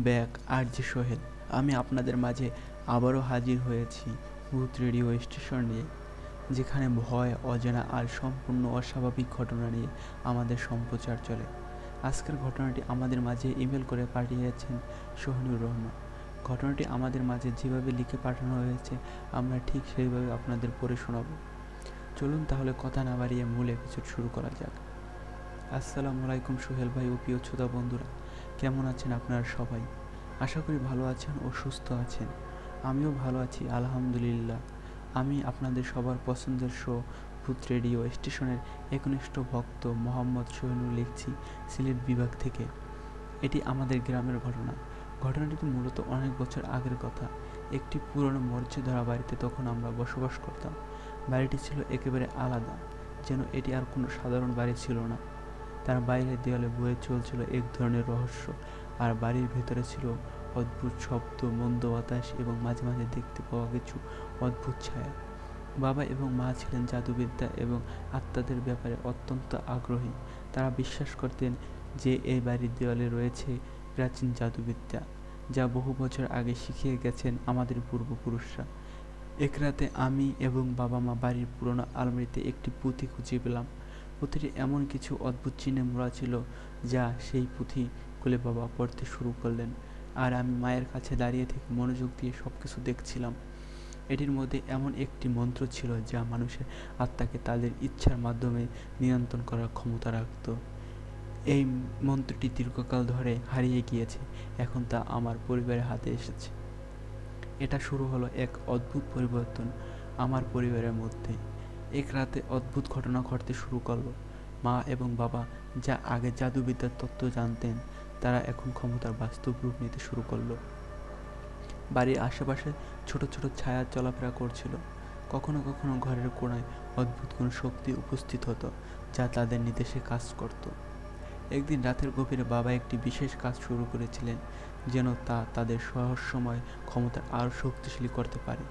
Back RJ Sohel. আমি আপনাদের মাঝে আবারও হাজির হয়েছি ভূত রেডিও স্টেশন নিয়ে, যেখানে ভয়, অজানা আর সম্পূর্ণ অস্বাভাবিক ঘটনা নিয়ে আমাদের সম্প্রচার চলে। আজকের ঘটনাটি আমাদের মাঝে ইমেল করে পাঠিয়েছেন সোহানুর রহমান। ঘটনাটি আমাদের মাঝে যেভাবে লিখে পাঠানো হয়েছে আমরা ঠিক সেইভাবে আপনাদের পড়ে শোনাব। চলুন তাহলে কথা না বাড়িয়ে মূল এপিসোড শুরু করা যাক। আসসালামু আলাইকুম সোহেল ভাই ও প্রিয় শ্রোতা বন্ধুরা, কেমন আছেন আপনারা সবাই? আশা করি ভালো আছেন ও সুস্থ আছেন। আমিও ভালো আছি আলহামদুলিল্লাহ। আমি আপনাদের সবার পছন্দের শো ভূত রেডিও স্টেশনের একনিষ্ঠ ভক্ত মোহাম্মদ সোহেনুর লিখছি সিলেট বিভাগ থেকে। এটি আমাদের গ্রামের ঘটনা। ঘটনাটি মূলত অনেক বছর আগের কথা। একটি পুরনো মর্যাদাধরা বাড়িতে তখন আমরা বসবাস করতাম। বাড়িটি ছিল একেবারে আলাদা, যেন এটি আর কোনো সাধারণ বাড়ি ছিল না। তার বাইরের দেওয়ালে বয়ে চলছিল এক ধরনের রহস্য, আর বাড়ির ভেতরে ছিল অদ্ভুত শব্দ, মন্দ বাতাস এবং মাঝে মাঝে দেখতে পাওয়া কিছু অদ্ভুত ছায়া। বাবা এবং মা ছিলেন জাদুবিদ্যা এবং আত্মাদের ব্যাপারে অত্যন্ত আগ্রহী। তারা বিশ্বাস করতেন যে এই বাড়ির দেওয়ালে রয়েছে প্রাচীন জাদুবিদ্যা, যা বহু বছর আগে শিখিয়ে গেছেন আমাদের পূর্বপুরুষরা। এক রাতে আমি এবং বাবা মা বাড়ির পুরনো আলমারিতে একটি পুঁথি খুঁজে পেলাম। পুঁথিটি এমন কিছু অদ্ভুত চিহ্নে মোড়া ছিল, যা সেই পুঁথি খুলে বাবা পড়তে শুরু করলেন, আর আমি মায়ের কাছে দাঁড়িয়ে থেকে মনোযোগ দিয়ে সব কিছু দেখছিলাম। এটির মধ্যে এমন একটি মন্ত্র ছিল যা মানুষের আত্মাকে তাদের ইচ্ছার মাধ্যমে নিয়ন্ত্রণ করার ক্ষমতা রাখত। এই মন্ত্রটি দীর্ঘকাল ধরে হারিয়ে গিয়েছে, এখন তা আমার পরিবারের হাতে এসেছে। এটা শুরু হলো এক অদ্ভুত পরিবর্তন আমার পরিবারের মধ্যে। এক রাতে অদ্ভুত ঘটনা ঘটতে শুরু করলো। মা এবং বাবা, যা আগে জাদুবিদ্যার তত্ত্ব জানতেন, তারা এখন ক্ষমতার বাস্তব রূপ নিতে শুরু করলো। বাড়ির আশেপাশে ছোট ছোট ছায়া চলাফেরা করছিল। কখনো কখনো ঘরের কোণায় অদ্ভুত কোনো শক্তি উপস্থিত হতো, যা তাদের নির্দেশে কাজ করত। একদিন রাতের গভীরে বাবা একটি বিশেষ কাজ শুরু করেছিলেন, যেন তা তাদের রহস্যময় ক্ষমতা আরও শক্তিশালী করতে পারে।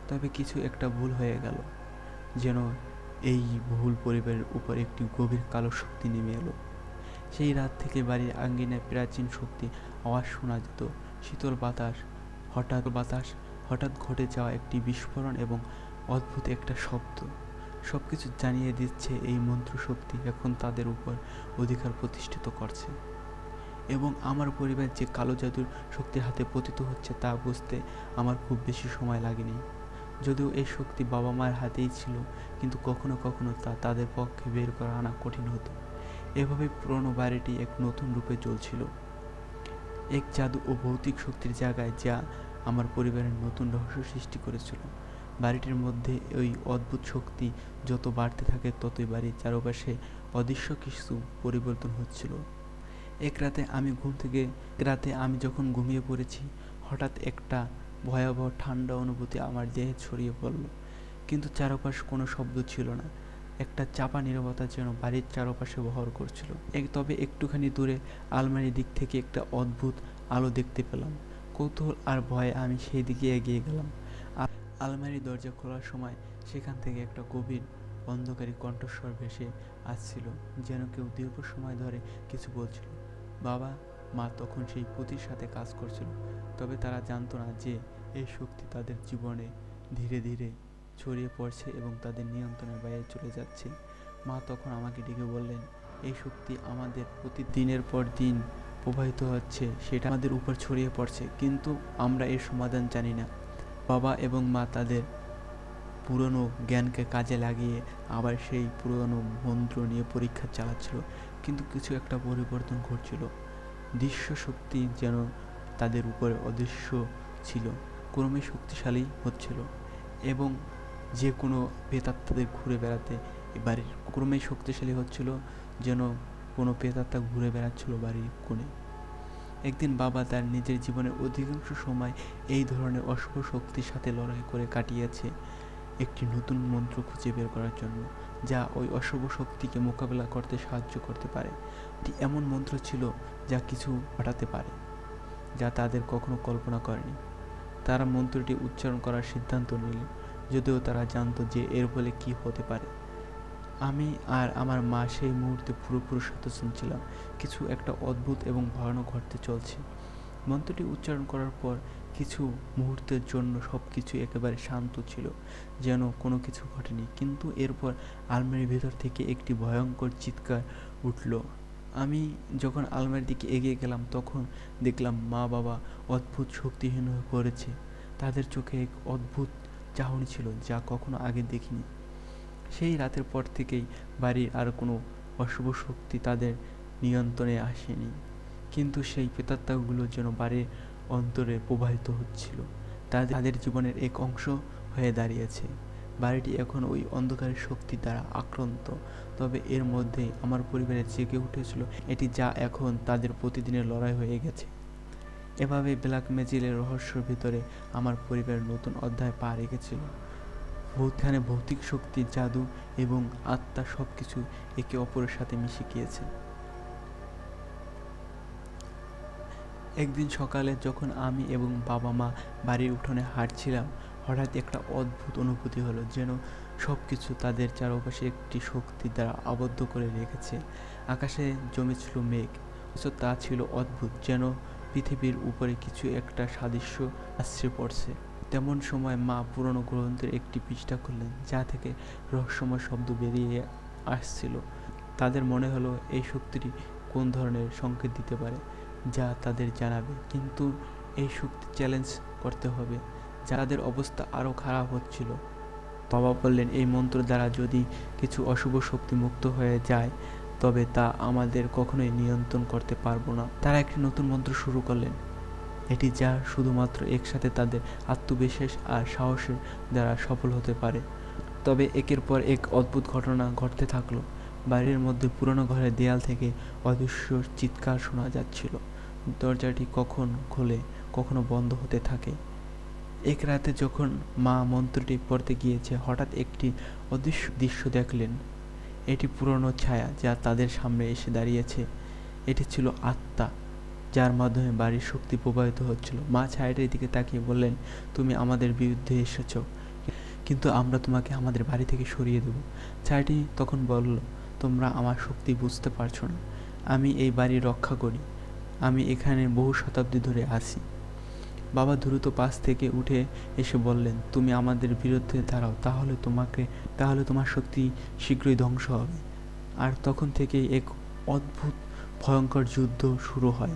তবে কিছু একটা ভুল হয়ে গেল, যেন এই ভুল পরিবারের উপর একটি গভীর কালো শক্তি নেমে এলো। সেই রাত থেকে বাড়ির আঙ্গিনায় প্রাচীন শক্তি আওয়াজ শোনা যেত। শীতল বাতাস, হঠাৎ ঘটে যাওয়া একটি বিস্ফোরণ এবং অদ্ভুত একটা শব্দ সব কিছু জানিয়ে দিচ্ছে এই মন্ত্র শক্তি এখন তাদের উপর অধিকার প্রতিষ্ঠিত করছে। এবং আমার পরিবার যে কালো জাদুর শক্তির হাতে পতিত হচ্ছে তা বুঝতে আমার খুব বেশি সময় লাগেনি। যদিও এই শক্তি বাবা মায়ের হাতেই ছিল, কিন্তু কখনো কখনো তা তাদের পক্ষে বের করা আনা কঠিন হতো। এভাবে পুরনো বাড়িটি এক নতুন রূপে চলছিল, এক জাদু ও ভৌতিক শক্তির জায়গায়, যা আমার পরিবারের নতুন রহস্য সৃষ্টি করেছিল। বাড়িটির মধ্যে ওই অদ্ভুত শক্তি যত বাড়তে থাকে, ততই বাড়ির চারপাশে অদৃশ্য কিছু পরিবর্তন হচ্ছিল। এক রাতে আমি যখন ঘুমিয়ে পড়েছি, হঠাৎ একটা ভয়াবহ ঠান্ডা অনুভূতি আমার দেহে ছড়িয়ে পড়ল, কিন্তু চারপাশ কোনো শব্দ ছিল না। একটা চাপা নীরবতা যেন বাড়ির চারপাশে বহর করছিল। তবে একটুখানি দূরে আলমারির দিক থেকে একটা অদ্ভুত আলো দেখতে পেলাম। কৌতূহল আর ভয়ে আমি সেই দিকে এগিয়ে গেলাম। আলমারির দরজা খোলার সময় সেখান থেকে একটা গভীর অন্ধকারী কণ্ঠস্বর ভেসে আসছিল, যেন কেউ দীর্ঘ সময় ধরে কিছু বলছিল। বাবা মা তখন সেই পুঁথির সাথে কাজ করছিল, তবে তারা জানতো না যে এই শক্তি তাদের জীবনে ধীরে ধীরে ছড়িয়ে পড়ছে এবং তাদের নিয়ন্ত্রণের বাইরে চলে যাচ্ছে। মা তখন আমাকে ডেকে বললেন, এই শক্তি আমাদের প্রতিদিনের পর দিন প্রবাহিত হচ্ছে, সেটা আমাদের উপর ছড়িয়ে পড়ছে, কিন্তু আমরা এর সমাধান জানি না। বাবা এবং মা তাদের পুরনো জ্ঞানকে কাজে লাগিয়ে আবার সেই পুরনো মন্ত্র নিয়ে পরীক্ষা চালাচ্ছিল, কিন্তু কিছু একটা পরিবর্তন ঘটছিল। দৃশ্য শক্তি যেন তাদের উপরে অদৃশ্য ছিল, ক্রমে শক্তিশালী হচ্ছিল, এবং যে কোনো প্রেতাত্মাদের ঘুরে বেড়াতে বাড়ির ক্রমেই শক্তিশালী হচ্ছিল, যেন কোনো প্রেতাত্মা ঘুরে বেড়াচ্ছিল বাড়ির কোণে। একদিন বাবা তার নিজের জীবনের অধিকাংশ সময় এই ধরনের অশুভ শক্তির সাথে লড়াই করে কাটিয়েছে, একটি নতুন মন্ত্র খুঁজে বের করার জন্য, যা ওই অশুভ শক্তিকে মোকাবেলা করতে সাহায্য করতে পারে। এটি এমন মন্ত্র ছিল যা কিছু ঘটাতে পারে, যা তাদের কখনো কল্পনা করেনি। তারা মন্ত্রটি উচ্চারণ করার সিদ্ধান্ত নিল, যদিও তারা জানতো যে এর ফলে কী হতে পারে। আমি আর আমার মা সেই মুহূর্তে পুরোপুরি সচেতন ছিলাম। কিছু একটা অদ্ভুত এবং ভয়ানক ঘটতে চলছে। মন্ত্রটি উচ্চারণ করার পর কিছু মুহূর্তের জন্য সব কিছু একেবারে শান্ত ছিল, যেন কোনো কিছু ঘটেনি। কিন্তু এরপর আলমারির ভেতর থেকে একটি ভয়ঙ্কর চিৎকার উঠল। আমি যখন আলমারির দিকে এগিয়ে গেলাম তখন দেখলাম মা বাবা অদ্ভুত শক্তিহীন হয়ে পড়েছে। তাদের চোখে এক অদ্ভুত চাহনি ছিল যা কখনো আগে দেখিনি। সেই রাতের পর থেকেই বাড়ির আর কোনো অশুভ শক্তি তাদের নিয়ন্ত্রণে আসেনি, কিন্তু সেই প্রেতাত্মাগুলো যেন বাড়ির অন্তরে প্রবাহিত হচ্ছিল, তাদের জীবনের এক অংশ হয়ে দাঁড়িয়েছে। বাড়িটি এখন ওই অন্ধকারের শক্তি দ্বারা আক্রান্ত, তবে এর মধ্যে আমার পরিবারে জেগে উঠেছিল এটি, যা এখন তাদের প্রতিদিনের লড়াই হয়ে গেছে। এভাবে ব্ল্যাক ম্যাজিকের রহস্যের ভিতরে আমার পরিবারের নতুন অধ্যায় পা রেখেছিল। এখানে ভৌতিক শক্তি, জাদু এবং আত্মা সবকিছু একে অপরের সাথে মিশে গিয়েছে। একদিন সকালে যখন আমি এবং বাবা মা বাড়ির উঠোনে হাঁটছিলাম, হঠাৎ একটা অদ্ভুত অনুভূতি হলো, যেন সব কিছু তাদের চারপাশে একটি শক্তি দ্বারা আবদ্ধ করে রেখেছে। আকাশে জমেছিল মেঘ, অথচ তা ছিল অদ্ভুত, যেন পৃথিবীর উপরে কিছু একটা সাদৃশ্য আছড়ে পড়ছে। তেমন সময় মা পুরনো গ্রন্থের একটি পৃষ্ঠা খুললেন, যা থেকে রহস্যময় শব্দ বেরিয়ে আসছিল। তাদের মনে হলো এই শক্তিটি কোন ধরনের সংকেত দিতে পারে, যা তাদের জানাবে, কিন্তু এই শক্তি চ্যালেঞ্জ করতে হবে। যাদের অবস্থা আরও খারাপ হচ্ছিল। বাবা বললেন, এই মন্ত্র দ্বারা যদি কিছু অশুভ শক্তি মুক্ত হয়ে যায় তবে তা আমাদের কখনোই নিয়ন্ত্রণ করতে পারবো না। তারা একটি নতুন মন্ত্র শুরু করলেন, এটি যা শুধুমাত্র একসাথে তাদের আত্মবিশ্বাস আর সাহসের দ্বারা সফল হতে পারে। তবে একের পর এক অদ্ভুত ঘটনা ঘটতে থাকলো। বাড়ির মধ্যে পুরনো ঘরের দেয়াল থেকে অদৃশ্য চিৎকার শোনা যাচ্ছিল। দরজাটি কখন খোলে, কখনো বন্ধ হতে থাকে। এক রাতে যখন মা মন্ত্রটি পড়তে গিয়েছে, হঠাৎ একটি অদৃশ্য দৃশ্য দেখলেন। এটি পুরনো ছায়া যা তাদের সামনে এসে দাঁড়িয়েছে। এটি ছিল আত্মা, যার মাধ্যমে বাড়ির শক্তি প্রবাহিত হচ্ছিল। মা ছায়াটির দিকে তাকিয়ে বললেন, তুমি আমাদের বিরুদ্ধে এসেছ, কিন্তু আমরা তোমাকে আমাদের বাড়ি থেকে সরিয়ে দেব। ছায়াটি তখন বলল, তোমরা আমার শক্তি বুঝতে পারছো না। আমি এই বাড়ি রক্ষা করি। আমি এখানে বহু শতাব্দী ধরে আছি। বাবা দ্রুত পাশ থেকে উঠে এসে বললেন, তুমি আমাদের বিরুদ্ধে দাঁড়াও, তাহলে তোমার শক্তি শীঘ্রই ধ্বংস হবে। আর তখন থেকেই এক অদ্ভুত ভয়ঙ্কর যুদ্ধ শুরু হয়।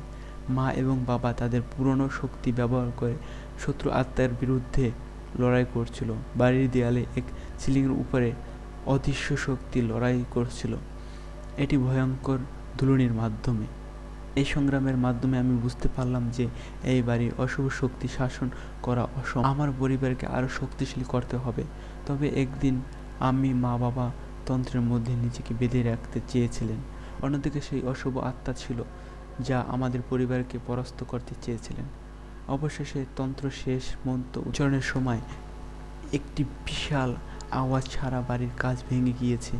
মা এবং বাবা তাদের পুরনো শক্তি ব্যবহার করে শত্রু আত্মার বিরুদ্ধে লড়াই করছিল। বাড়ির দেয়ালে এক সিলিংয়ের উপরে অদৃশ্য শক্তি লড়াই করছিল, এটি ভয়ঙ্কর দুলুনির মাধ্যমে। এই সংগ্রামের মাধ্যমে আমি বুঝতে পারলাম যে এই বাড়ির অশুভ শক্তি শাসন করা অসম্ভব। আমার পরিবারকে আরও শক্তিশালী করতে হবে। তবে একদিন আমি মা বাবা তন্ত্রের মধ্যে নিজেকে বেঁধে রাখতে চেয়েছিলেন। অন্যদিকে সেই অশুভ আত্মা ছিল যা আমাদের পরিবারকে পরাস্ত করতে চেয়েছিলেন। অবশেষে তন্ত্র শেষ মন্ত্র উচ্চারণের সময় একটি বিশাল আওয়াজ ছাড়া বাড়ির কাজ ভেঙে গিয়েছে।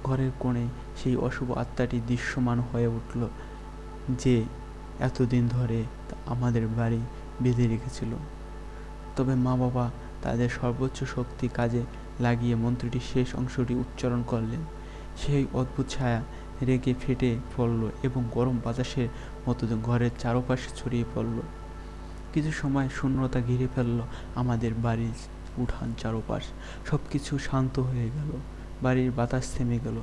ঘরের কোণে সেই অশুভ আত্মাটি দৃশ্যমান হয়ে উঠল, যে এতদিন ধরে আমাদের বাড়ি বেঁধে রেখেছিল। তবে মা বাবা তাদের সর্বোচ্চ শক্তি কাজে লাগিয়ে মন্ত্রটির শেষ অংশটি উচ্চারণ করলেন। সেই অদ্ভুত ছায়া রেগে ফেটে পড়ল এবং গরম বাতাসের মতো ঘরের চারপাশে ছড়িয়ে পড়ল। কিছু সময় শূন্যতা ঘিরে ফেলল আমাদের বাড়ির উঠান চারপাশ। সব কিছু শান্ত হয়ে গেল, বাড়ির বাতাস থেমে গেল।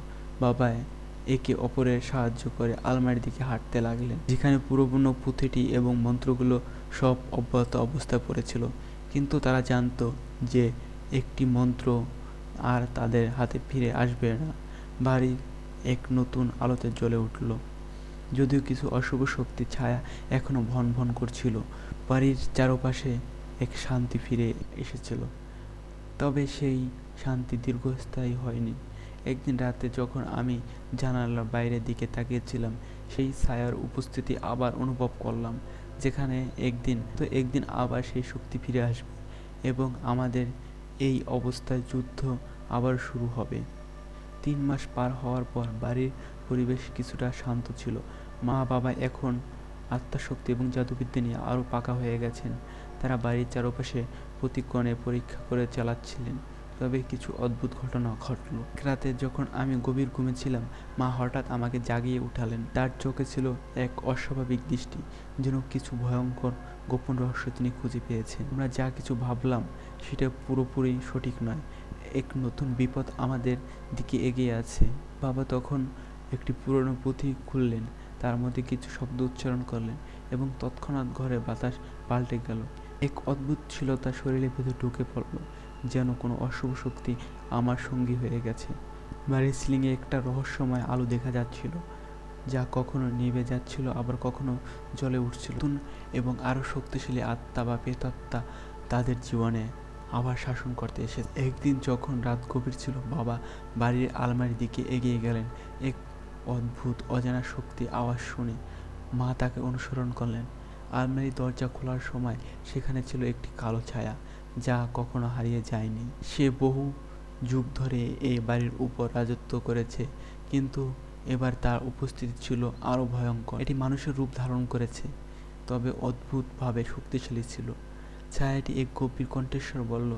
বাবা একে অপরের সাহায্য করে আলমারির দিকে হাঁটতে লাগলেন, যেখানে পুরোনো পুঁথিটি এবং মন্ত্রগুলো সব অব্যাহত অবস্থায় পড়েছিল। কিন্তু তারা জানতো যে একটি মন্ত্র আর তাদের হাতে ফিরে আসবে না। বাড়ি এক নতুন আলোতে জ্বলে উঠল। যদিও কিছু অশুভ শক্তির ছায়া এখনো ভন ভন করছিল, বাড়ির চারপাশে এক শান্তি ফিরে এসেছিল। তবে সেই শান্তি দীর্ঘস্থায়ী হয়নি। একদিন রাতে যখন আমি জানালার বাইরের দিকে তাকিয়েছিলাম, সেই ছায়ার উপস্থিতি আবার অনুভব করলাম, যেখানে একদিন আবার সেই শক্তি ফিরে আসবে এবং আমাদের এই অবস্থায় যুদ্ধ আবার শুরু হবে। 3 মাস পার হওয়ার পর বাড়ির পরিবেশ কিছুটা শান্ত ছিল। মা বাবা এখন আত্মাশক্তি এবং জাদুবিদ্যা নিয়ে আরও পাকা হয়ে গেছেন। তারা বাড়ির চারপাশে প্রতিক্ষণে পরীক্ষা করে চালাচ্ছিলেন। তবে কিছু অদ্ভুত ঘটনা ঘটল। রাতে যখন আমি গভীর ঘুমেছিলাম, মা হঠাৎ আমাকে জাগিয়ে উঠালেন। তার চোখে ছিল এক অস্বাভাবিক দৃষ্টি, যেন কিছু ভয়ঙ্কর গোপন রহস্য তিনি খুঁজে পেয়েছেন। আমরা যা কিছু ভাবলাম সেটা পুরোপুরি সঠিক নয়। এক নতুন বিপদ আমাদের দিকে এগিয়ে আছে। বাবা তখন একটি পুরনো পুঁথি খুললেন, তার মধ্যে কিছু শব্দ উচ্চারণ করলেন এবং তৎক্ষণাৎ ঘরে বাতাস পাল্টে গেল। এক অদ্ভুত শীলতা শরীরের ভেতর ঢুকে পড়ল, যেন কোনো অশুভ শক্তি আমার সঙ্গী হয়ে গেছে। বাড়ির সিলিংয়ে একটা রহস্যময় আলো দেখা যাচ্ছিল, যা কখনো নিভে যাচ্ছিল আবার কখনো জ্বলে উঠছিল। নতুন এবং আরও শক্তিশালী আত্মা বা প্রেতাত্মা তাদের জীবনে আবার শাসন করতে এসেছে। একদিন যখন রাত গভীর ছিল, বাবা বাড়ির আলমারির দিকে এগিয়ে গেলেন। এক অদ্ভুত অজানা শক্তি আওয়াজ শুনে মা তাকে অনুসরণ করলেন। আলমারির দরজা খোলার সময় সেখানে ছিল একটি কালো ছায়া, যা কখনো হারিয়ে যায়নি। সে বহু যুগ ধরে এই বাড়ির উপর রাজত্ব করেছে, কিন্তু এবার তার উপস্থিতি ছিল আরও ভয়ঙ্কর। এটি মানুষের রূপ ধারণ করেছে, তবে অদ্ভুতভাবে শক্তিশালী ছিল। ছায়াটি এক গভীর কণ্ঠস্বর বলল,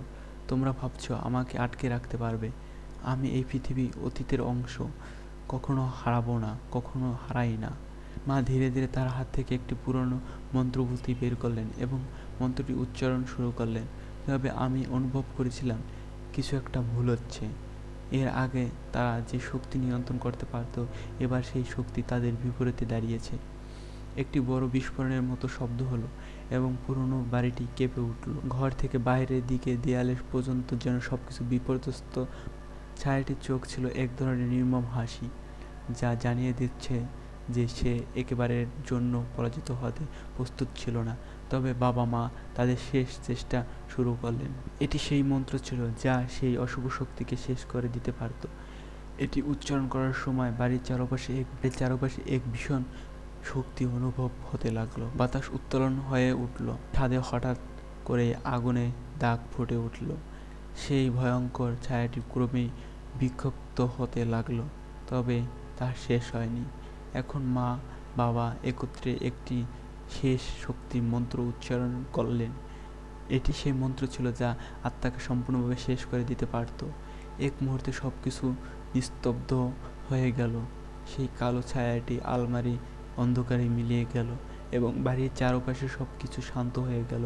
তোমরা ভাবছ আমাকে আটকে রাখতে পারবে? আমি এই পৃথিবী অতীতের অংশ, কখনো হারাবো না, কখনো হারাই না। মা ধীরে ধীরে তার হাত থেকে একটি পুরনো মন্ত্রপুঁথি বের করলেন এবং মন্ত্রটি উচ্চারণ শুরু করলেন। তবে আমি অনুভব করেছিলাম কিছু একটা ভুল হচ্ছে। এর আগে তারা যে শক্তি নিয়ন্ত্রণ করতে পারত, এবার সেই শক্তি তাদের বিপরীতে দাঁড়িয়েছে। একটি বড় বিস্ফোরণের মতো শব্দ হলো এবং পুরনো বাড়িটি কেঁপে উঠল। ঘর থেকে বাইরের দিকে দেয়ালের পর্যন্ত যেন সবকিছু বিপর্যস্ত। ছায়াটির চোখ ছিল এক ধরনের নির্মম হাসি, যা জানিয়ে দিচ্ছে যে সে একেবারের জন্য পরাজিত হতে প্রস্তুত ছিল না। তবে বাবা মা তাদের শেষ চেষ্টা শুরু করলেন। এটি সেই মন্ত্র ছিল যা সেই অশুভ শক্তিকে শেষ করে দিতে পারত। এটি উচ্চারণ করার সময় বাড়ির চারপাশে এক ভীষণ শক্তি অনুভব হতে লাগলো। বাতাস উত্তোলন হয়ে উঠল, ছাদে হঠাৎ করে আগুনে দাগ ফুটে উঠল। সেই ভয়ঙ্কর ছায়াটি ক্রমেই বিক্ষিপ্ত হতে লাগলো, তবে তা শেষ হয়নি। এখন মা বাবা একত্রে একটি শেষ শক্তি মন্ত্র উচ্চারণ করলেন। এটি সেই মন্ত্র ছিল যা আত্মাকে সম্পূর্ণভাবে শেষ করে দিতে পারত। এক মুহূর্তে সব কিছু নিস্তব্ধ হয়ে গেল। সেই কালো ছায়াটি আলমারি অন্ধকারে মিলিয়ে গেল এবং বাড়ির চারপাশে সব কিছু শান্ত হয়ে গেল।